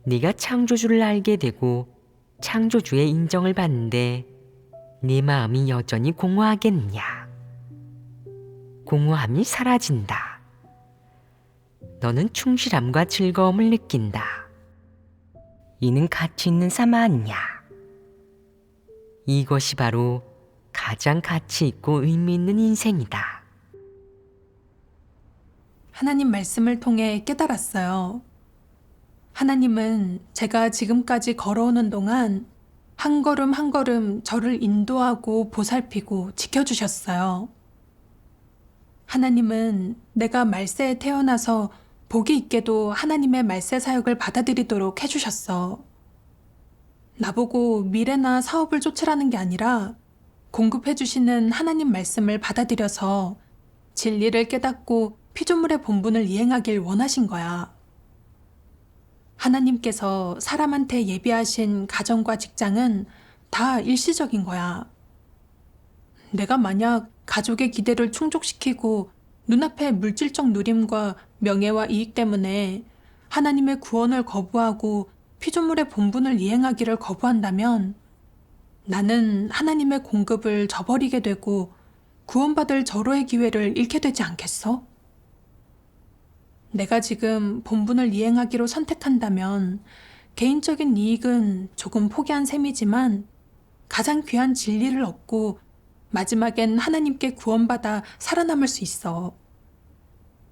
네가 창조주를 알게 되고 창조주의 인정을 받는데 네 마음이 여전히 공허하겠느냐? 공허함이 사라진다. 너는 충실함과 즐거움을 느낀다. 이는 가치 있는 삶 아니냐? 이것이 바로 가장 가치 있고 의미 있는 인생이다. 하나님 말씀을 통해 깨달았어요. 하나님은 제가 지금까지 걸어오는 동안 한 걸음 한 걸음 저를 인도하고 보살피고 지켜주셨어요. 하나님은 내가 말세에 태어나서 복이 있게도 하나님의 말세 사역을 받아들이도록 해주셨어. 나보고 미래나 사업을 쫓으라는 게 아니라 공급해주시는 하나님 말씀을 받아들여서 진리를 깨닫고 피조물의 본분을 이행하길 원하신 거야. 하나님께서 사람한테 예비하신 가정과 직장은 다 일시적인 거야. 내가 만약 가족의 기대를 충족시키고 눈앞의 물질적 누림과 명예와 이익 때문에 하나님의 구원을 거부하고 피조물의 본분을 이행하기를 거부한다면 나는 하나님의 공급을 저버리게 되고 구원받을 절호의 기회를 잃게 되지 않겠어? 내가 지금 본분을 이행하기로 선택한다면 개인적인 이익은 조금 포기한 셈이지만 가장 귀한 진리를 얻고 마지막엔 하나님께 구원받아 살아남을 수 있어.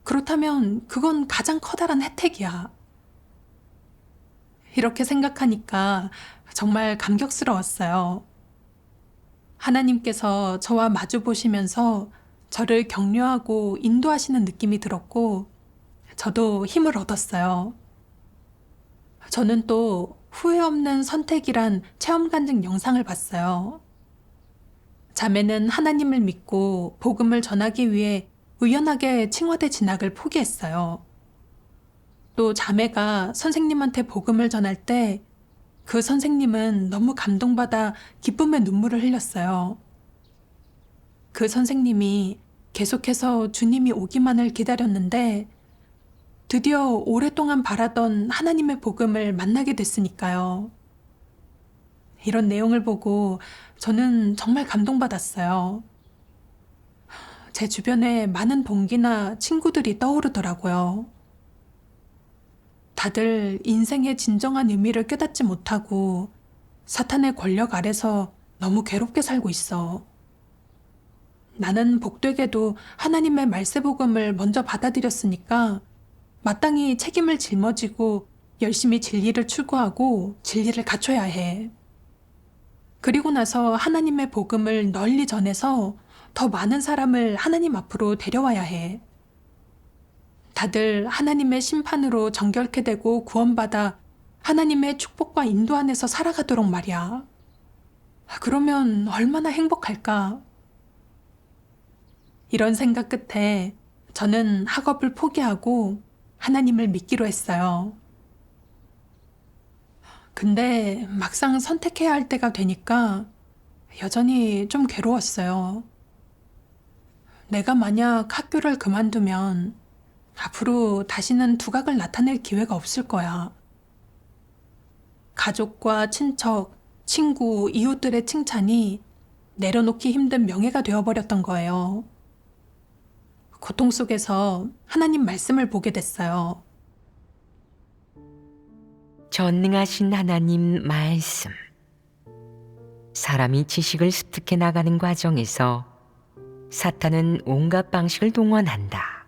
그렇다면 그건 가장 커다란 혜택이야. 이렇게 생각하니까 정말 감격스러웠어요. 하나님께서 저와 마주 보시면서 저를 격려하고 인도하시는 느낌이 들었고, 저도 힘을 얻었어요. 저는 또 후회 없는 선택이란 체험 간증 영상을 봤어요. 자매는 하나님을 믿고 복음을 전하기 위해 의연하게 칭화대 진학을 포기했어요. 또 자매가 선생님한테 복음을 전할 때 그 선생님은 너무 감동받아 기쁨의 눈물을 흘렸어요. 그 선생님이 계속해서 주님이 오기만을 기다렸는데 드디어 오랫동안 바라던 하나님의 복음을 만나게 됐으니까요. 이런 내용을 보고 저는 정말 감동받았어요. 제 주변에 많은 동기나 친구들이 떠오르더라고요. 다들 인생의 진정한 의미를 깨닫지 못하고 사탄의 권력 아래서 너무 괴롭게 살고 있어. 나는 복되게도 하나님의 말세복음을 먼저 받아들였으니까 마땅히 책임을 짊어지고 열심히 진리를 추구하고 진리를 갖춰야 해. 그리고 나서 하나님의 복음을 널리 전해서 더 많은 사람을 하나님 앞으로 데려와야 해. 다들 하나님의 심판으로 정결케 되고 구원받아 하나님의 축복과 인도 안에서 살아가도록 말이야. 그러면 얼마나 행복할까? 이런 생각 끝에 저는 학업을 포기하고 하나님을 믿기로 했어요. 근데 막상 선택해야 할 때가 되니까 여전히 좀 괴로웠어요. 내가 만약 학교를 그만두면 앞으로 다시는 두각을 나타낼 기회가 없을 거야. 가족과 친척, 친구, 이웃들의 칭찬이 내려놓기 힘든 명예가 되어버렸던 거예요. 고통 속에서 하나님 말씀을 보게 됐어요. 전능하신 하나님 말씀. 사람이 지식을 습득해 나가는 과정에서 사탄은 온갖 방식을 동원한다.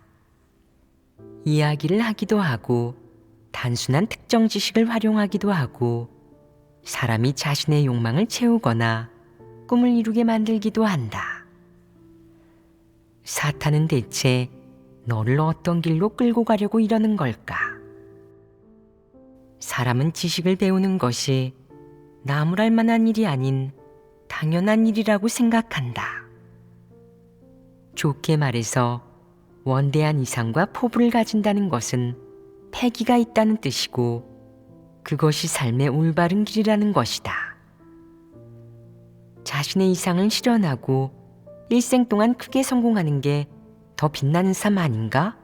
이야기를 하기도 하고 단순한 특정 지식을 활용하기도 하고 사람이 자신의 욕망을 채우거나 꿈을 이루게 만들기도 한다. 사탄은 대체 너를 어떤 길로 끌고 가려고 이러는 걸까? 사람은 지식을 배우는 것이 나무랄 만한 일이 아닌 당연한 일이라고 생각한다. 좋게 말해서 원대한 이상과 포부를 가진다는 것은 패기가 있다는 뜻이고 그것이 삶의 올바른 길이라는 것이다. 자신의 이상을 실현하고 일생 동안 크게 성공하는 게 더 빛나는 삶 아닌가?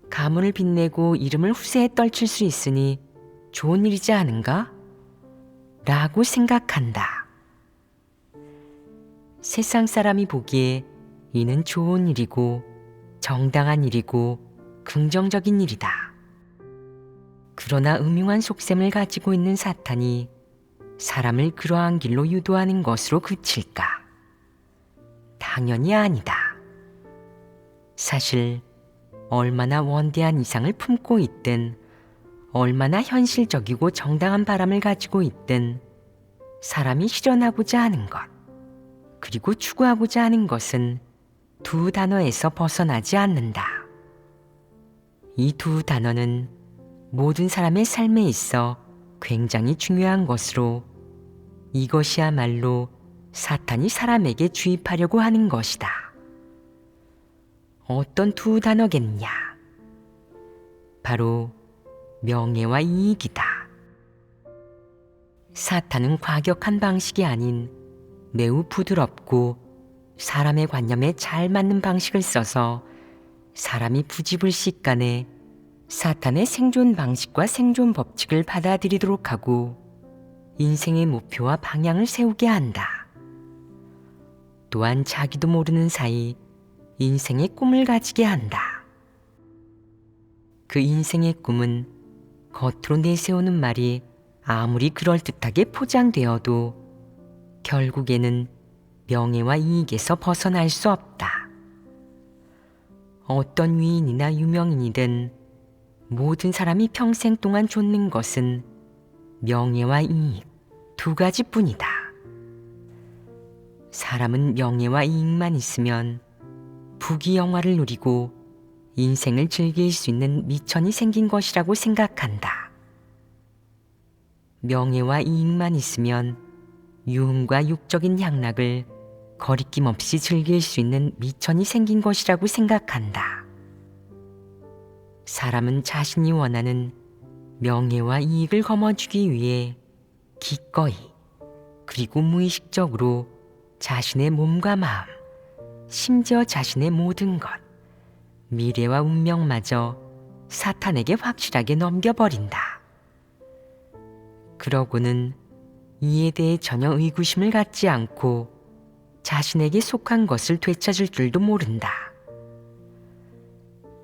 가문을 빛내고 이름을 후세에 떨칠 수 있으니 좋은 일이지 않은가? 라고 생각한다. 세상 사람이 보기에 이는 좋은 일이고 정당한 일이고 긍정적인 일이다. 그러나 음흉한 속셈을 가지고 있는 사탄이 사람을 그러한 길로 유도하는 것으로 그칠까? 당연히 아니다. 사실 얼마나 원대한 이상을 품고 있든 얼마나 현실적이고 정당한 바람을 가지고 있든 사람이 실현하고자 하는 것 그리고 추구하고자 하는 것은 두 단어에서 벗어나지 않는다. 이 두 단어는 모든 사람의 삶에 있어 굉장히 중요한 것으로 이것이야말로 사탄이 사람에게 주입하려고 하는 것이다. 어떤 두 단어겠냐? 바로 명예와 이익이다. 사탄은 과격한 방식이 아닌 매우 부드럽고 사람의 관념에 잘 맞는 방식을 써서 사람이 부지불식간에 사탄의 생존 방식과 생존 법칙을 받아들이도록 하고 인생의 목표와 방향을 세우게 한다. 또한 자기도 모르는 사이 인생의 꿈을 가지게 한다. 그 인생의 꿈은 겉으로 내세우는 말이 아무리 그럴듯하게 포장되어도 결국에는 명예와 이익에서 벗어날 수 없다. 어떤 위인이나 유명인이든 모든 사람이 평생 동안 좇는 것은 명예와 이익 두 가지뿐이다. 사람은 명예와 이익만 있으면 부귀영화를 누리고 인생을 즐길 수 있는 미천이 생긴 것이라고 생각한다. 명예와 이익만 있으면 유흥과 육적인 향락을 거리낌 없이 즐길 수 있는 미천이 생긴 것이라고 생각한다. 사람은 자신이 원하는 명예와 이익을 거머쥐기 위해 기꺼이 그리고 무의식적으로 자신의 몸과 마음, 심지어 자신의 모든 것, 미래와 운명마저 사탄에게 확실하게 넘겨버린다. 그러고는 이에 대해 전혀 의구심을 갖지 않고 자신에게 속한 것을 되찾을 줄도 모른다.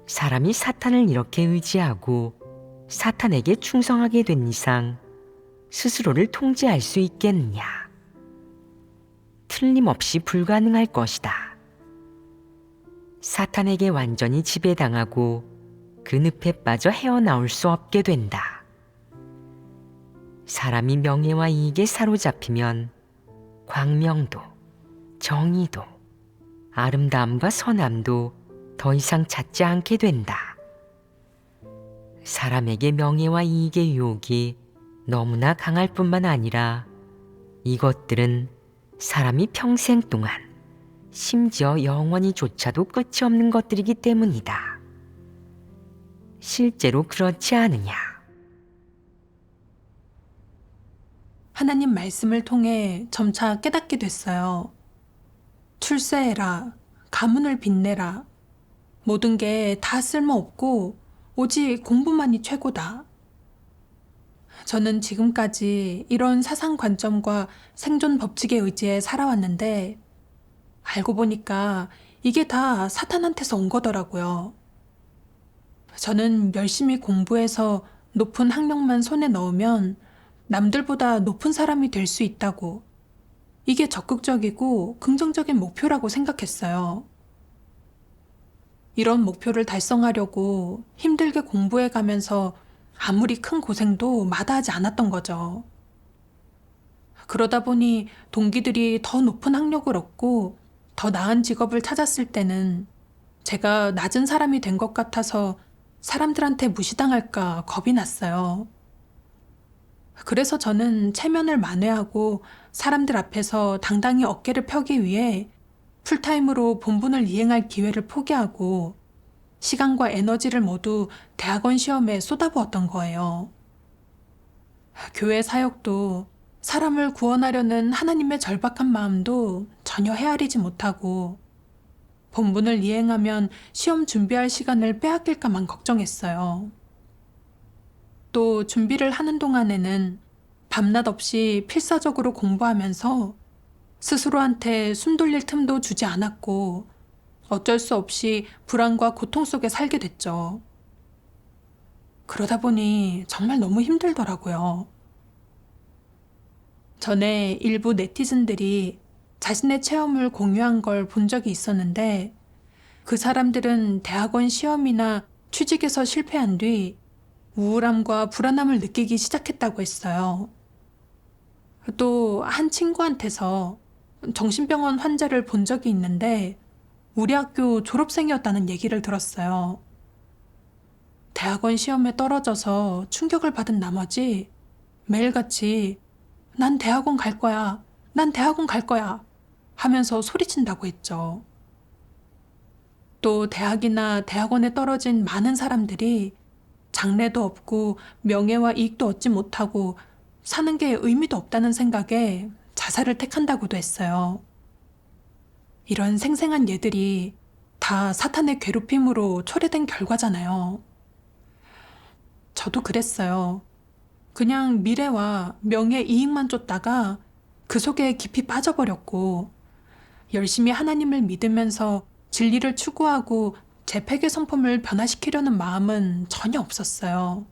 사람이 사탄을 이렇게 의지하고 사탄에게 충성하게 된 이상 스스로를 통제할 수 있겠느냐? 틀림없이 불가능할 것이다. 사탄에게 완전히 지배당하고 그 늪에 빠져 헤어나올 수 없게 된다. 사람이 명예와 이익에 사로잡히면 광명도, 정의도, 아름다움과 선함도 더 이상 찾지 않게 된다. 사람에게 명예와 이익의 유혹이 너무나 강할 뿐만 아니라 이것들은 사람이 평생 동안 심지어 영원히조차도 끝이 없는 것들이기 때문이다. 실제로 그렇지 않으냐? 하나님 말씀을 통해 점차 깨닫게 됐어요. 출세해라, 가문을 빛내라. 모든 게 다 쓸모없고 오직 공부만이 최고다. 저는 지금까지 이런 사상 관점과 생존 법칙에 의지해 살아왔는데 알고 보니까 이게 다 사탄한테서 온 거더라고요. 저는 열심히 공부해서 높은 학력만 손에 넣으면 남들보다 높은 사람이 될 수 있다고, 이게 적극적이고 긍정적인 목표라고 생각했어요. 이런 목표를 달성하려고 힘들게 공부해 가면서 아무리 큰 고생도 마다하지 않았던 거죠. 그러다 보니 동기들이 더 높은 학력을 얻고 더 나은 직업을 찾았을 때는 제가 낮은 사람이 된 것 같아서 사람들한테 무시당할까 겁이 났어요. 그래서 저는 체면을 만회하고 사람들 앞에서 당당히 어깨를 펴기 위해 풀타임으로 본분을 이행할 기회를 포기하고 시간과 에너지를 모두 대학원 시험에 쏟아부었던 거예요. 교회 사역도 사람을 구원하려는 하나님의 절박한 마음도 전혀 헤아리지 못하고 본분을 이행하면 시험 준비할 시간을 빼앗길까만 걱정했어요. 또 준비를 하는 동안에는 밤낮 없이 필사적으로 공부하면서 스스로한테 숨 돌릴 틈도 주지 않았고 어쩔 수 없이 불안과 고통 속에 살게 됐죠. 그러다 보니 정말 너무 힘들더라고요. 전에 일부 네티즌들이 자신의 체험을 공유한 걸 본 적이 있었는데 그 사람들은 대학원 시험이나 취직에서 실패한 뒤 우울함과 불안함을 느끼기 시작했다고 했어요. 또 한 친구한테서 정신병원 환자를 본 적이 있는데 우리 학교 졸업생이었다는 얘기를 들었어요. 대학원 시험에 떨어져서 충격을 받은 나머지 매일같이 난 대학원 갈 거야, 난 대학원 갈 거야 하면서 소리친다고 했죠. 또 대학이나 대학원에 떨어진 많은 사람들이 장래도 없고 명예와 이익도 얻지 못하고 사는 게 의미도 없다는 생각에 자살을 택한다고도 했어요. 이런 생생한 예들이 다 사탄의 괴롭힘으로 초래된 결과잖아요. 저도 그랬어요. 그냥 미래와 명예 이익만 쫓다가 그 속에 깊이 빠져버렸고 열심히 하나님을 믿으면서 진리를 추구하고 제 폐괴 성품을 변화시키려는 마음은 전혀 없었어요.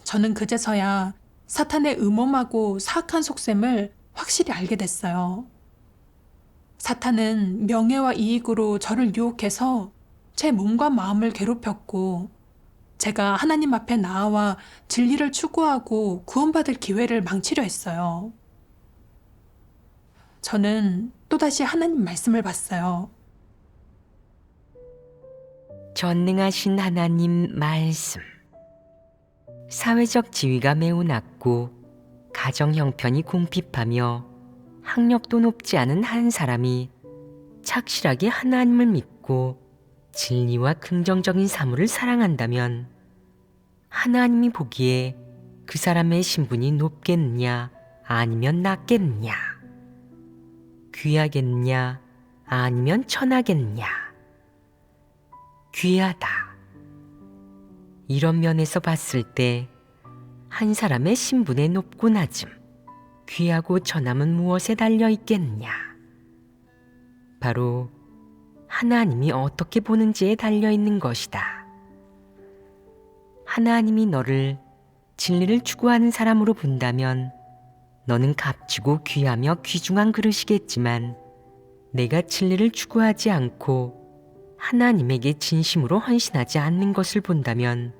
저는 그제서야 사탄의 음험하고 사악한 속셈을 확실히 알게 됐어요. 사탄은 명예와 이익으로 저를 유혹해서 제 몸과 마음을 괴롭혔고 제가 하나님 앞에 나아와 진리를 추구하고 구원받을 기회를 망치려 했어요. 저는 또다시 하나님 말씀을 봤어요. 전능하신 하나님 말씀. 사회적 지위가 매우 낮고 가정 형편이 궁핍하며 학력도 높지 않은 한 사람이 착실하게 하나님을 믿고 진리와 긍정적인 사물을 사랑한다면 하나님이 보기에 그 사람의 신분이 높겠느냐 아니면 낮겠느냐, 귀하겠느냐 아니면 천하겠느냐. 귀하다. 이런 면에서 봤을 때 한 사람의 신분의 높고 낮음, 귀하고 천함은 무엇에 달려 있겠느냐? 바로 하나님이 어떻게 보는지에 달려 있는 것이다. 하나님이 너를 진리를 추구하는 사람으로 본다면 너는 값지고 귀하며 귀중한 그릇이겠지만 내가 진리를 추구하지 않고 하나님에게 진심으로 헌신하지 않는 것을 본다면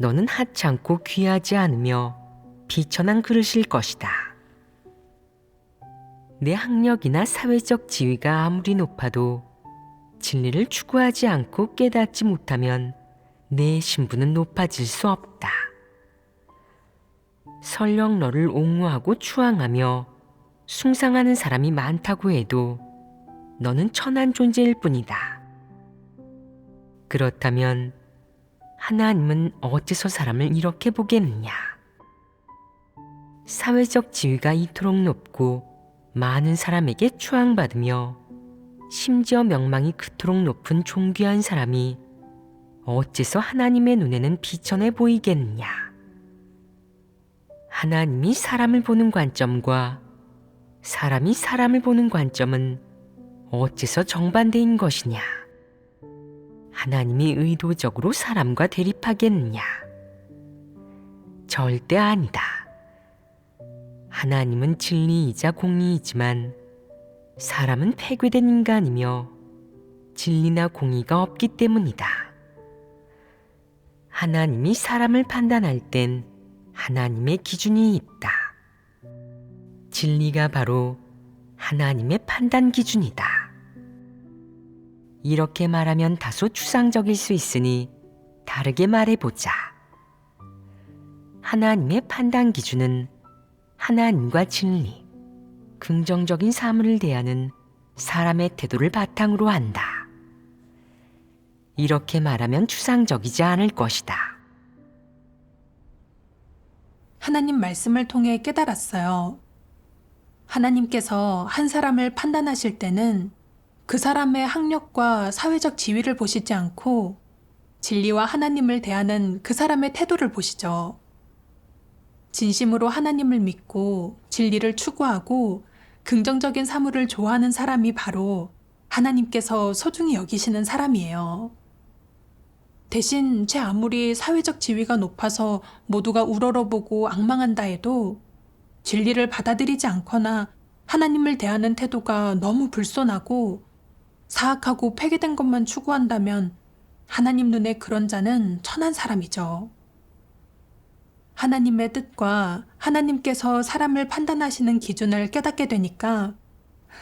너는 하찮고 귀하지 않으며 비천한 그릇일 것이다. 내 학력이나 사회적 지위가 아무리 높아도 진리를 추구하지 않고 깨닫지 못하면 내 신분은 높아질 수 없다. 설령 너를 옹호하고 추앙하며 숭상하는 사람이 많다고 해도 너는 천한 존재일 뿐이다. 그렇다면 하나님은 어째서 사람을 이렇게 보겠느냐? 사회적 지위가 이토록 높고 많은 사람에게 추앙받으며 심지어 명망이 그토록 높은 존귀한 사람이 어째서 하나님의 눈에는 비천해 보이겠느냐? 하나님이 사람을 보는 관점과 사람이 사람을 보는 관점은 어째서 정반대인 것이냐? 하나님이 의도적으로 사람과 대립하겠느냐? 절대 아니다. 하나님은 진리이자 공의이지만 사람은 폐괴된 인간이며 진리나 공의가 없기 때문이다. 하나님이 사람을 판단할 땐 하나님의 기준이 있다. 진리가 바로 하나님의 판단 기준이다. 이렇게 말하면 다소 추상적일 수 있으니 다르게 말해보자. 하나님의 판단 기준은 하나님과 진리, 긍정적인 사물을 대하는 사람의 태도를 바탕으로 한다. 이렇게 말하면 추상적이지 않을 것이다. 하나님 말씀을 통해 깨달았어요. 하나님께서 한 사람을 판단하실 때는 그 사람의 학력과 사회적 지위를 보시지 않고 진리와 하나님을 대하는 그 사람의 태도를 보시죠. 진심으로 하나님을 믿고 진리를 추구하고 긍정적인 사물을 좋아하는 사람이 바로 하나님께서 소중히 여기시는 사람이에요. 대신 제 아무리 사회적 지위가 높아서 모두가 우러러보고 앙망한다 해도 진리를 받아들이지 않거나 하나님을 대하는 태도가 너무 불손하고 사악하고 폐기된 것만 추구한다면 하나님 눈에 그런 자는 천한 사람이죠. 하나님의 뜻과 하나님께서 사람을 판단하시는 기준을 깨닫게 되니까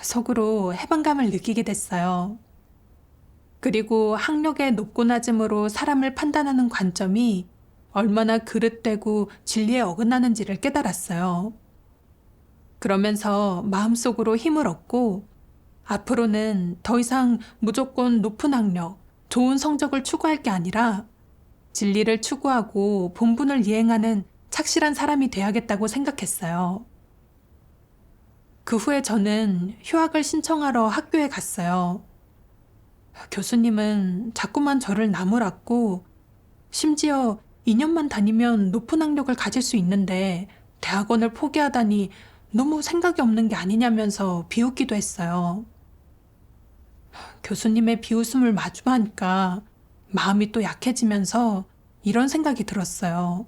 속으로 해방감을 느끼게 됐어요. 그리고 학력의 높고 낮음으로 사람을 판단하는 관점이 얼마나 그릇되고 진리에 어긋나는지를 깨달았어요. 그러면서 마음속으로 힘을 얻고 앞으로는 더 이상 무조건 높은 학력, 좋은 성적을 추구할 게 아니라 진리를 추구하고 본분을 이행하는 착실한 사람이 돼야겠다고 생각했어요. 그 후에 저는 휴학을 신청하러 학교에 갔어요. 교수님은 자꾸만 저를 나무랐고, 심지어 2년만 다니면 높은 학력을 가질 수 있는데 대학원을 포기하다니 너무 생각이 없는 게 아니냐면서 비웃기도 했어요. 교수님의 비웃음을 마주하니까 마음이 또 약해지면서 이런 생각이 들었어요.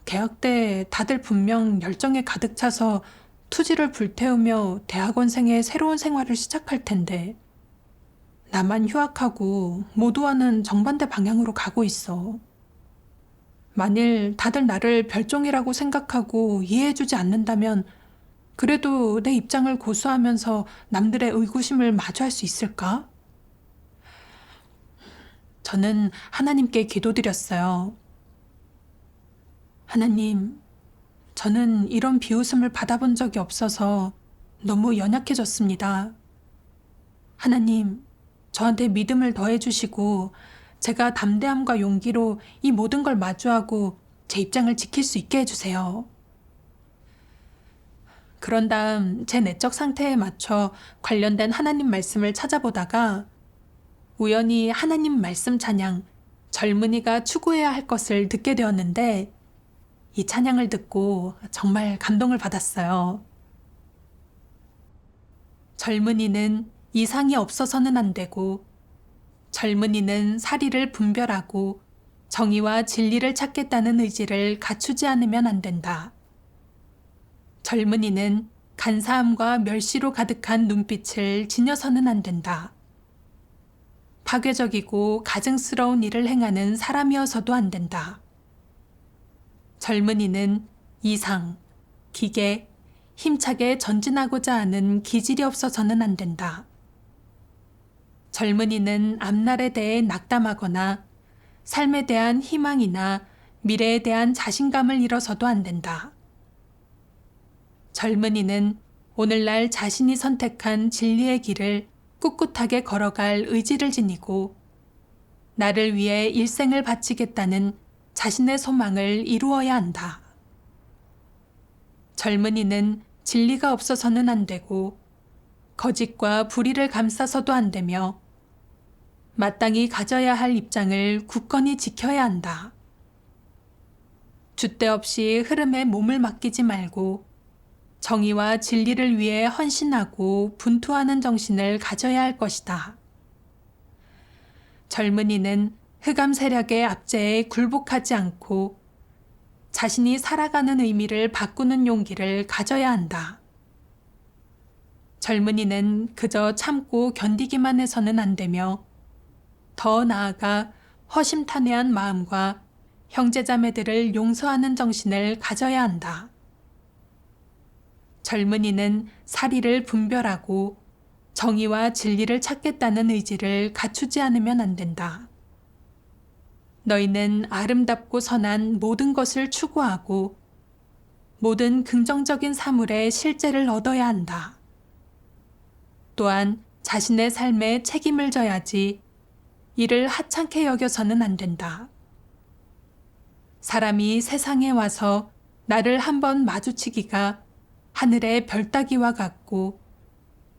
개학 때 다들 분명 열정에 가득 차서 투지를 불태우며 대학원생의 새로운 생활을 시작할 텐데 나만 휴학하고 모두와는 정반대 방향으로 가고 있어. 만일 다들 나를 별종이라고 생각하고 이해해주지 않는다면 그래도 내 입장을 고수하면서 남들의 의구심을 마주할 수 있을까? 저는 하나님께 기도드렸어요. 하나님, 저는 이런 비웃음을 받아본 적이 없어서 너무 연약해졌습니다. 하나님, 저한테 믿음을 더해주시고 제가 담대함과 용기로 이 모든 걸 마주하고 제 입장을 지킬 수 있게 해주세요. 그런 다음 제 내적 상태에 맞춰 관련된 하나님 말씀을 찾아보다가 우연히 하나님 말씀 찬양, 젊은이가 추구해야 할 것을 듣게 되었는데 이 찬양을 듣고 정말 감동을 받았어요. 젊은이는 이상이 없어서는 안 되고 젊은이는 사리를 분별하고 정의와 진리를 찾겠다는 의지를 갖추지 않으면 안 된다. 젊은이는 간사함과 멸시로 가득한 눈빛을 지녀서는 안 된다. 파괴적이고 가증스러운 일을 행하는 사람이어서도 안 된다. 젊은이는 이상, 기계, 힘차게 전진하고자 하는 기질이 없어서는 안 된다. 젊은이는 앞날에 대해 낙담하거나 삶에 대한 희망이나 미래에 대한 자신감을 잃어서도 안 된다. 젊은이는 오늘날 자신이 선택한 진리의 길을 꿋꿋하게 걸어갈 의지를 지니고 나를 위해 일생을 바치겠다는 자신의 소망을 이루어야 한다. 젊은이는 진리가 없어서는 안 되고 거짓과 불의를 감싸서도 안 되며 마땅히 가져야 할 입장을 굳건히 지켜야 한다. 줏대 없이 흐름에 몸을 맡기지 말고 정의와 진리를 위해 헌신하고 분투하는 정신을 가져야 할 것이다. 젊은이는 흑암 세력의 압제에 굴복하지 않고 자신이 살아가는 의미를 바꾸는 용기를 가져야 한다. 젊은이는 그저 참고 견디기만 해서는 안 되며 더 나아가 허심탄회한 마음과 형제자매들을 용서하는 정신을 가져야 한다. 젊은이는 사리를 분별하고 정의와 진리를 찾겠다는 의지를 갖추지 않으면 안 된다. 너희는 아름답고 선한 모든 것을 추구하고 모든 긍정적인 사물의 실제를 얻어야 한다. 또한 자신의 삶에 책임을 져야지 이를 하찮게 여겨서는 안 된다. 사람이 세상에 와서 나를 한번 마주치기가 하늘의 별 따기와 같고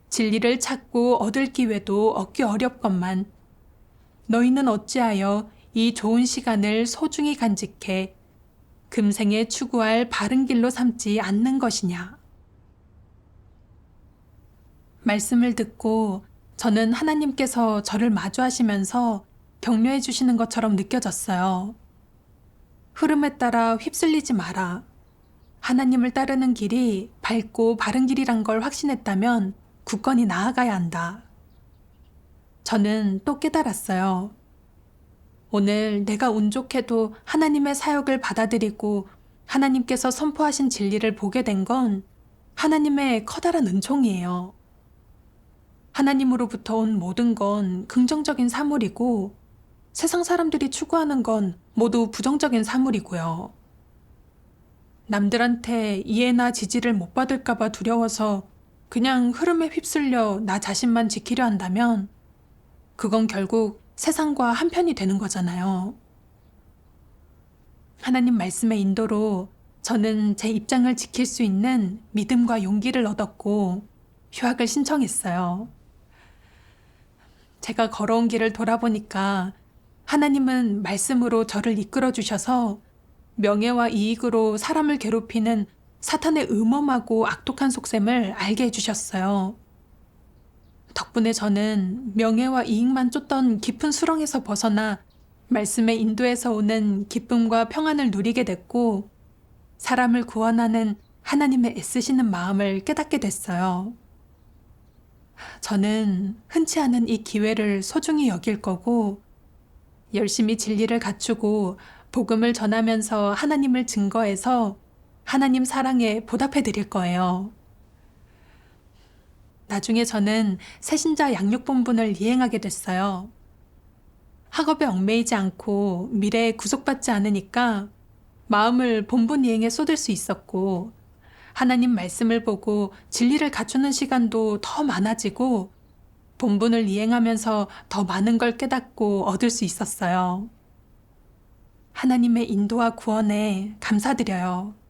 진리를 찾고 얻을 기회도 얻기 어렵건만 너희는 어찌하여 이 좋은 시간을 소중히 간직해 금생에 추구할 바른 길로 삼지 않는 것이냐. 말씀을 듣고 저는 하나님께서 저를 마주하시면서 격려해 주시는 것처럼 느껴졌어요. 흐름에 따라 휩쓸리지 마라. 하나님을 따르는 길이 밝고 바른 길이란 걸 확신했다면 굳건히 나아가야 한다. 저는 또 깨달았어요. 오늘 내가 운 좋게도 하나님의 사역을 받아들이고 하나님께서 선포하신 진리를 보게 된 건 하나님의 커다란 은총이에요. 하나님으로부터 온 모든 건 긍정적인 사물이고 세상 사람들이 추구하는 건 모두 부정적인 사물이고요. 남들한테 이해나 지지를 못 받을까 봐 두려워서 그냥 흐름에 휩쓸려 나 자신만 지키려 한다면 그건 결국 세상과 한편이 되는 거잖아요. 하나님 말씀의 인도로 저는 제 입장을 지킬 수 있는 믿음과 용기를 얻었고 휴학을 신청했어요. 제가 걸어온 길을 돌아보니까 하나님은 말씀으로 저를 이끌어 주셔서 명예와 이익으로 사람을 괴롭히는 사탄의 음험하고 악독한 속셈을 알게 해주셨어요. 덕분에 저는 명예와 이익만 쫓던 깊은 수렁에서 벗어나 말씀의 인도에서 오는 기쁨과 평안을 누리게 됐고 사람을 구원하는 하나님의 애쓰시는 마음을 깨닫게 됐어요. 저는 흔치 않은 이 기회를 소중히 여길 거고 열심히 진리를 갖추고 복음을 전하면서 하나님을 증거해서 하나님 사랑에 보답해 드릴 거예요. 나중에 저는 새신자 양육본분을 이행하게 됐어요. 학업에 얽매이지 않고 미래에 구속받지 않으니까 마음을 본분 이행에 쏟을 수 있었고 하나님 말씀을 보고 진리를 갖추는 시간도 더 많아지고 본분을 이행하면서 더 많은 걸 깨닫고 얻을 수 있었어요. 하나님의 인도와 구원에 감사드려요.